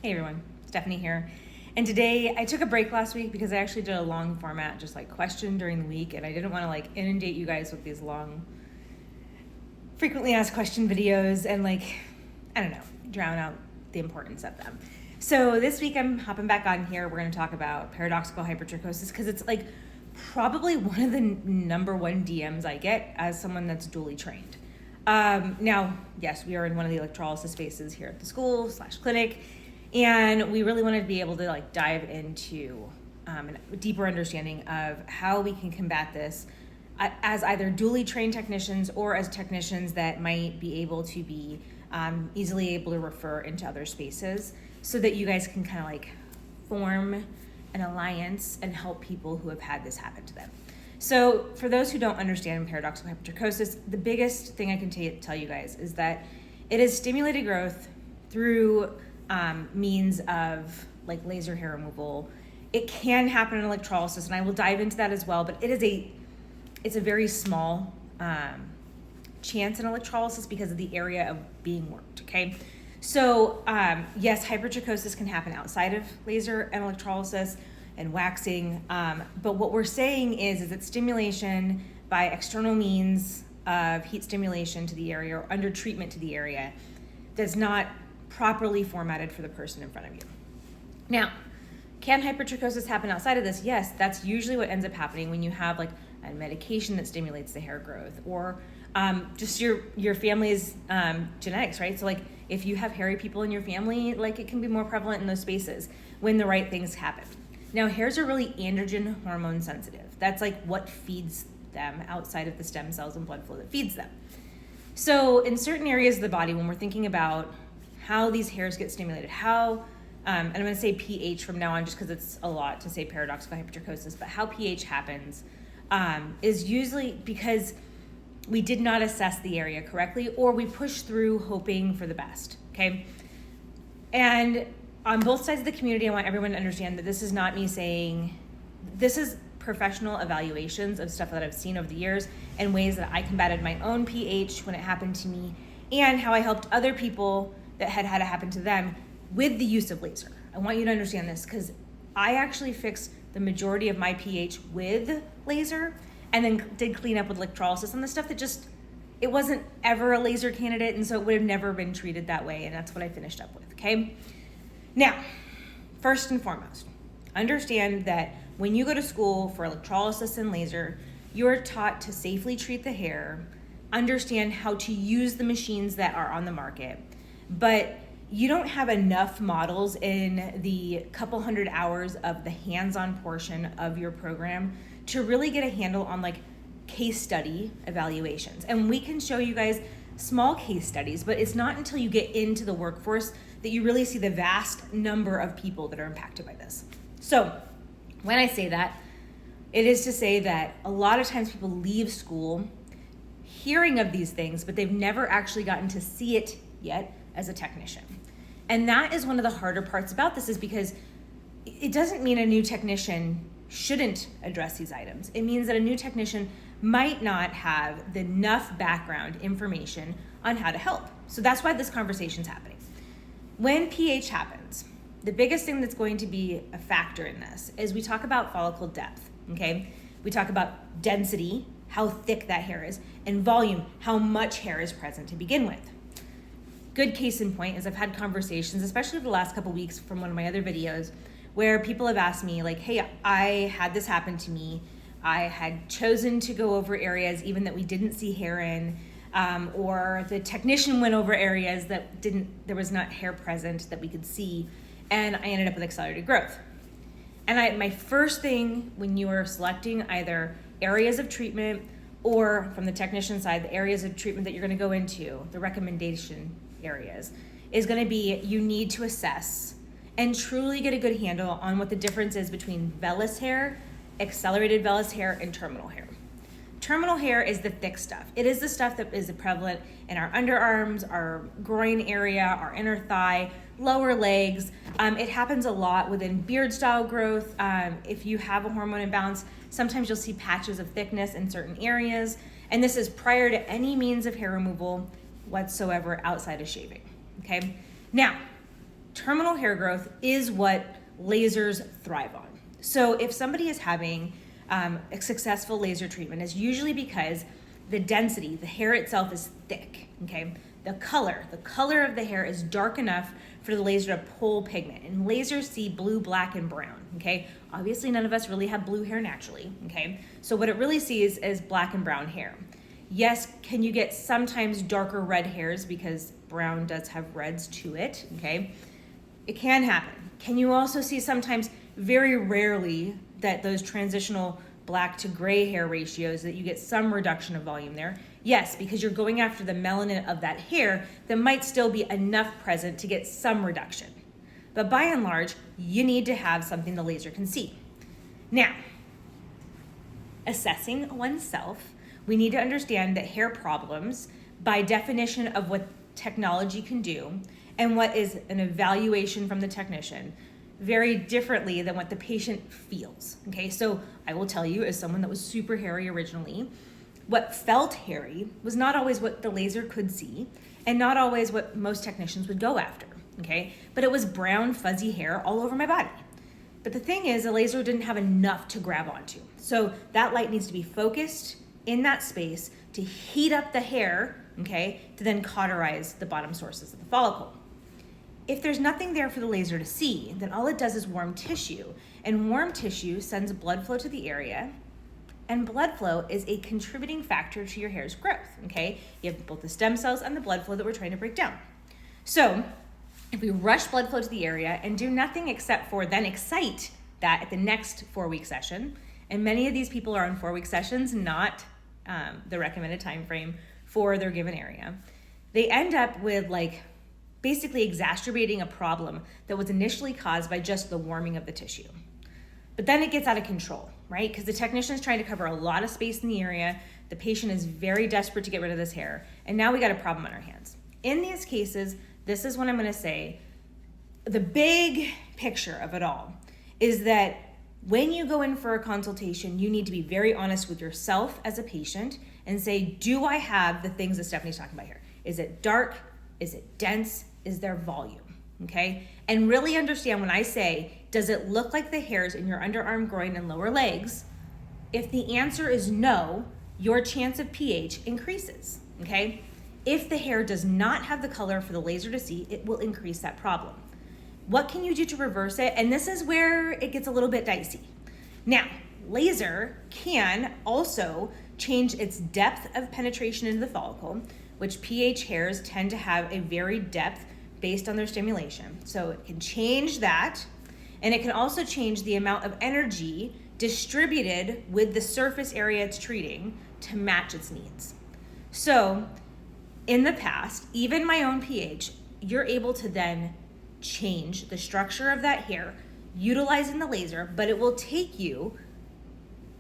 Hey everyone, Stephanie here. And today I took a break last week because I actually did a long format, just like question during the week, and I didn't want to like inundate you guys with these long, frequently asked question videos and drown out the importance of them. So this week I'm hopping back on here. We're going to talk about paradoxical hypertrichosis because it's like probably one of the number one DMs I get as someone that's dually trained. Now, yes, we are in one of the electrolysis spaces here at the school / clinic, and we really wanted to be able to like dive into a deeper understanding of how we can combat this as either dually trained technicians or as technicians that might be able to be easily able to refer into other spaces so that you guys can kind of like form an alliance and help people who have had this happen to them. So for those who don't understand paradoxical hypertrichosis, the biggest thing I can tell you guys is that it is stimulated growth through means of like laser hair removal. It can happen in electrolysis, and I will dive into that as well, but it's a very small chance in electrolysis because of the area of being worked, okay? So yes, hypertrichosis can happen outside of laser and electrolysis and waxing, but what we're saying is that stimulation by external means of heat stimulation to the area or under treatment to the area does not properly formatted for the person in front of you. Now, can hypertrichosis happen outside of this? Yes, that's usually what ends up happening when you have like a medication that stimulates the hair growth or just your family's genetics, right? So like if you have hairy people in your family, like it can be more prevalent in those spaces when the right things happen. Now, hairs are really androgen hormone sensitive. That's like what feeds them outside of the stem cells and blood flow that feeds them. So in certain areas of the body, when we're thinking about how these hairs get stimulated, and I'm going to say pH from now on just because it's a lot to say paradoxical hypertrichosis, but how pH happens is usually because we did not assess the area correctly or we push through hoping for the best, okay? And on both sides of the community, I want everyone to understand that this is not me saying, this is professional evaluations of stuff that I've seen over the years and ways that I combated my own pH when it happened to me and how I helped other people that had it happen to them with the use of laser. I want you to understand this because I actually fixed the majority of my pH with laser and then did clean up with electrolysis and the stuff that just, it wasn't ever a laser candidate, and so it would have never been treated that way, and that's what I finished up with, okay? Now, first and foremost, understand that when you go to school for electrolysis and laser, you're taught to safely treat the hair, understand how to use the machines that are on the market, but you don't have enough models in the couple hundred hours of the hands-on portion of your program to really get a handle on like case study evaluations. And we can show you guys small case studies, but it's not until you get into the workforce that you really see the vast number of people that are impacted by this. So when I say that, it is to say that a lot of times people leave school hearing of these things, but they've never actually gotten to see it yet as a technician. And that is one of the harder parts about this is because it doesn't mean a new technician shouldn't address these items. It means that a new technician might not have the enough background information on how to help. So that's why this conversation's happening. When pH happens, the biggest thing that's going to be a factor in this is we talk about follicle depth, okay? We talk about density, how thick that hair is, and volume, how much hair is present to begin with. Good case in point is I've had conversations, especially the last couple weeks from one of my other videos, where people have asked me like, hey, I had this happen to me. I had chosen to go over areas even that we didn't see hair in, or the technician went over areas that there was not hair present that we could see, and I ended up with accelerated growth. And my first thing when you are selecting either areas of treatment or from the technician side, the areas of treatment that you're gonna go into, the recommendation areas, is gonna be you need to assess and truly get a good handle on what the difference is between vellus hair, accelerated vellus hair, and terminal hair. Terminal hair is the thick stuff. It is the stuff that is prevalent in our underarms, our groin area, our inner thigh, lower legs. It happens a lot within beard style growth. If you have a hormone imbalance, sometimes you'll see patches of thickness in certain areas. And this is prior to any means of hair removal whatsoever outside of shaving, okay? Now, terminal hair growth is what lasers thrive on. So if somebody is having a successful laser treatment, it's usually because the density, the hair itself is thick, okay? The color of the hair is dark enough for the laser to pull pigment. And lasers see blue, black, and brown, okay? Obviously, none of us really have blue hair naturally, okay? So what it really sees is black and brown hair. Yes, can you get sometimes darker red hairs because brown does have reds to it, okay? It can happen. Can you also see sometimes, very rarely, that those transitional black to gray hair ratios, that you get some reduction of volume there? Yes, because you're going after the melanin of that hair that might still be enough present to get some reduction. But by and large, you need to have something the laser can see. Now, assessing oneself, we need to understand that hair problems, by definition of what technology can do and what is an evaluation from the technician, very differently than what the patient feels, okay? So I will tell you, as someone that was super hairy originally, what felt hairy was not always what the laser could see and not always what most technicians would go after, okay? But it was brown, fuzzy hair all over my body. But the thing is, the laser didn't have enough to grab onto. So that light needs to be focused in that space to heat up the hair, okay, to then cauterize the bottom sources of the follicle. If there's nothing there for the laser to see, then all it does is warm tissue, and warm tissue sends blood flow to the area, and blood flow is a contributing factor to your hair's growth, okay? You have both the stem cells and the blood flow that we're trying to break down. So if we rush blood flow to the area and do nothing except for then excite that at the next 4-week session, and many of these people are on 4-week sessions, not the recommended time frame for their given area, they end up with basically exacerbating a problem that was initially caused by just the warming of the tissue. But then it gets out of control, right? Because the technician is trying to cover a lot of space in the area. The patient is very desperate to get rid of this hair. And now we got a problem on our hands. In these cases, this is what I'm gonna say. The big picture of it all is that when you go in for a consultation, you need to be very honest with yourself as a patient and say, do I have the things that Stephanie's talking about here? Is it dark? Is it dense? Is there volume? Okay? And really understand when I say, does it look like the hairs in your underarm, groin, and lower legs? If the answer is no, your chance of pH increases, okay? If the hair does not have the color for the laser to see, it will increase that problem. What can you do to reverse it? And this is where it gets a little bit dicey. Now, laser can also change its depth of penetration into the follicle, which pH hairs tend to have a varied depth based on their stimulation. So it can change that, and it can also change the amount of energy distributed with the surface area it's treating to match its needs. So in the past, even my own pH, you're able to then change the structure of that hair utilizing the laser, but it will take you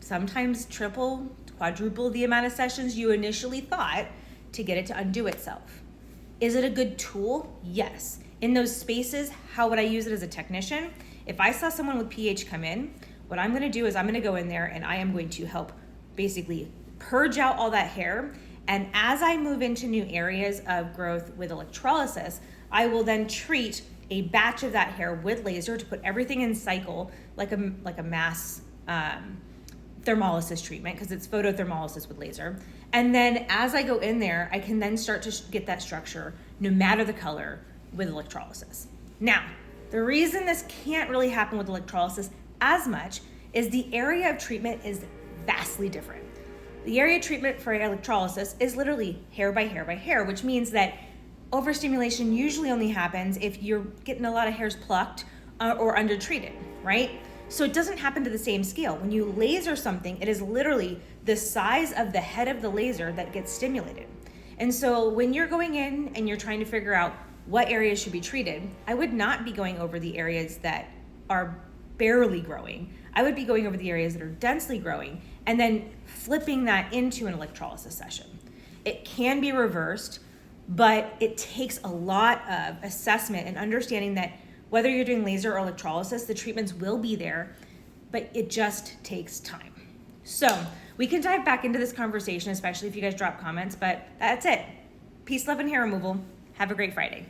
sometimes triple, quadruple the amount of sessions you initially thought to get it to undo itself. Is it a good tool? Yes. In those spaces, how would I use it as a technician? If I saw someone with pH come in, what I'm gonna do is I'm gonna go in there and I am going to help basically purge out all that hair. And as I move into new areas of growth with electrolysis, I will then treat a batch of that hair with laser to put everything in cycle like a mass thermolysis treatment, because it's photothermolysis with laser. And then as I go in there, I can then start to get that structure no matter the color with electrolysis. Now, the reason this can't really happen with electrolysis as much is the area of treatment is vastly different. The area of treatment for electrolysis is literally hair by hair by hair, which means that overstimulation usually only happens if you're getting a lot of hairs plucked or undertreated, right? So it doesn't happen to the same scale. When you laser something, it is literally the size of the head of the laser that gets stimulated. And so when you're going in and you're trying to figure out what areas should be treated, I would not be going over the areas that are barely growing. I would be going over the areas that are densely growing and then flipping that into an electrolysis session. It can be reversed, but it takes a lot of assessment and understanding that whether you're doing laser or electrolysis, the treatments will be there, but it just takes time. So we can dive back into this conversation, especially if you guys drop comments, but that's it. Peace, love, and hair removal. Have a great Friday.